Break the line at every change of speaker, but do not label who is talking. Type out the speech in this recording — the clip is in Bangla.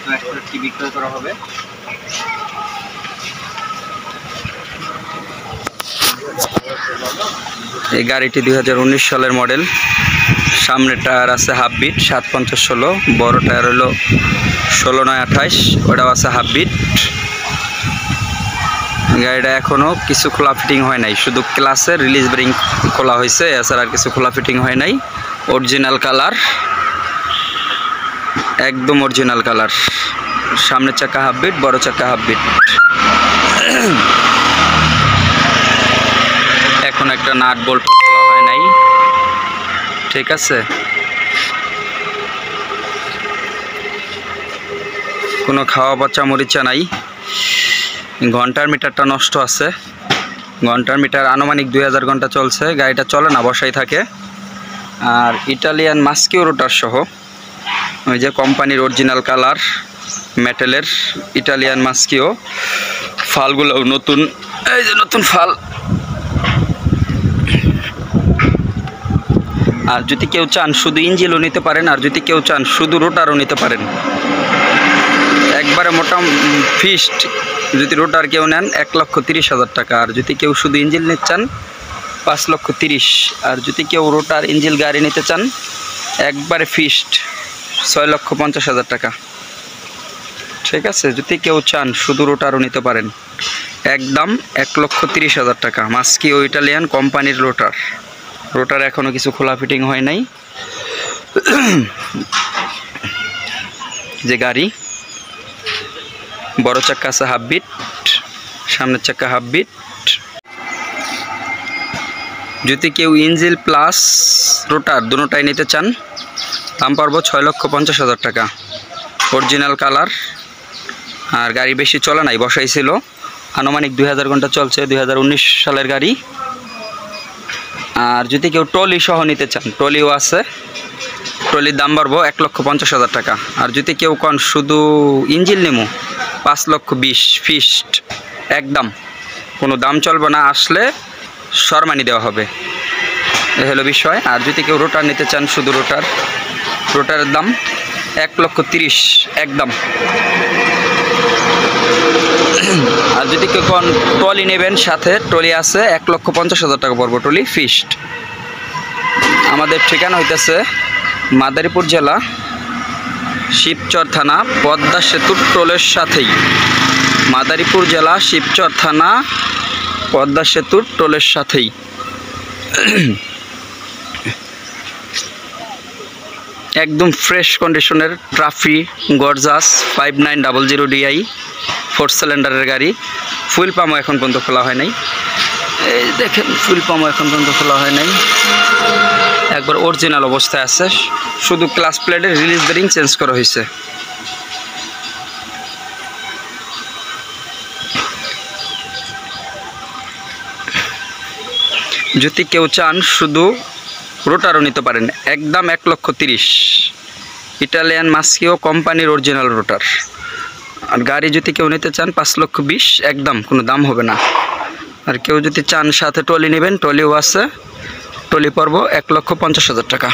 কাস্টমারকে বিক্রয় করা হবে। এই গাড়িটি 2019 সালের মডেল। সামনের টায়ার আছে হাফ বিট 750/16, বড় টায়ার হলো 16/9/28, ওটাও আছে হাফ বিট। গাড়িটা এখনও কিছু খোলা ফিটিং হয় নাই, শুধু ক্লাসের রিলিজ ব্রিং খোলা হয়েছে, এছাড়া আর কিছু খোলা ফিটিং হয় নাই। অরিজিনাল কালার, একদম অরিজিনাল কালার। সামনের চাকা হাফ বিট, বড় চাকা হাফ বিট। এখন একটা নাট বোল্ট খোলা হয় নাই, ঠিক আছে। কোনো খাওয়া পচা মরিচা নাই। ঘন্টার মিটারটা নষ্ট আছে, ঘন্টার মিটার আনুমানিক 2000 ঘন্টা চলছে। গাড়িটা চলে না, বসাই থাকে। আর ইটালিয়ান মাস্কিও রোটার সহ, ওই যে কোম্পানির অরিজিনাল কালার মেটালের ইটালিয়ান মাস্কিও। ফালগুলো নতুন, এই যে নতুন ফাল। আর যদি কেউ চান শুধু ইঞ্জিনও নিতে পারেন, আর যদি কেউ চান শুধু রোটারও নিতে পারেন। একবারে মোটা ফিক্সড যদি রোটার কেউ নেন 1,30,000 টাকা, আর যদি কেউ শুধু ইঞ্জিন নিতে চান 5,30,000, আর যদি কেউ রোটার ইঞ্জিন গাড়ি নিতে চান একবারে ফিক্সড 6,50,000 টাকা, ঠিক আছে। যদি কেউ চান শুধু রোটারও নিতে পারেন, একদম 1,30,000 টাকা। মাস্কিও ইটালিয়ান কোম্পানির রোটার। রোটার এখনও কিছু খোলা ফিটিং হয় নাই। যে গাড়ি, বড় চাকা আছে হাফ বিট, সামনের চাকা হাফ বিট। যদি কেউ ইঞ্জিন প্লাস রোটার দুটোটাই নিতে চান, দাম পড়ব 6,50,000 টাকা। অরিজিনাল কালার, আর গাড়ি বেশি চলে নাই, বসাই ছিল। আনুমানিক 2000 ঘন্টা চলছে, 2019 সালের গাড়ি। আর যদি কেউ ট্রলি সহ নিতে চান, ট্রলিও আছে। ট্রলির দাম পড়ব 1,50,000 টাকা। আর যদি কেউ কোন শুধু ইঞ্জিন নেমু 5,20,000 ফিক্সড, একদম কোনো দাম চলবে না, আসলে শর্মানি দেওয়া হবে, এ হলো বিষয়। আর যদি কেউ রোটার নিতে চান, শুধু রোটার, রোটারের দাম 1,30,000 একদম। আর যদি কেউ কোন ট্রলি নেবেন, সাথে ট্রলি আছে, 1,50,000 টাকা পড়বো ট্রলি ফিক্সড। আমাদের ঠিকানা হইতেছে মাদারীপুর জেলা, শিবচর থানা, পদ্মা সেতুর টোলের সাথেই। মাদারীপুর জেলা, শিবচর থানা, পদ্মা সেতুর টোলের সাথেই। একদম ফ্রেশ কন্ডিশনের ট্রাফি গর্জাস 5900 DI 4 সিলিন্ডারের গাড়ি। ফুল পাম্পও এখন পর্যন্ত খোলা হয় নাই, এই দেখেন ফুল পাম্পও এখন পর্যন্ত খোলা হয় নাই, একবার অরিজিনাল অবস্থায় আছে। শুধু ক্লাস প্লেটের রিলিজ বেরিং চেঞ্জ করা হয়েছে। যদি কেউ চান শুধু রোটারও নিতে পারেন, একদম 1,30,000। ইটালিয়ান মাস্কিও কোম্পানির অরিজিনাল রোটার। আর গাড়ি যদি কেউ নিতে চান 5,20,000 একদম, কোনো দাম হবে না। আর কেউ যদি চান সাথে ট্রলি নেবেন, ট্রলিও আছে। ট্রলি পড়ব 1,50,000 টাকা।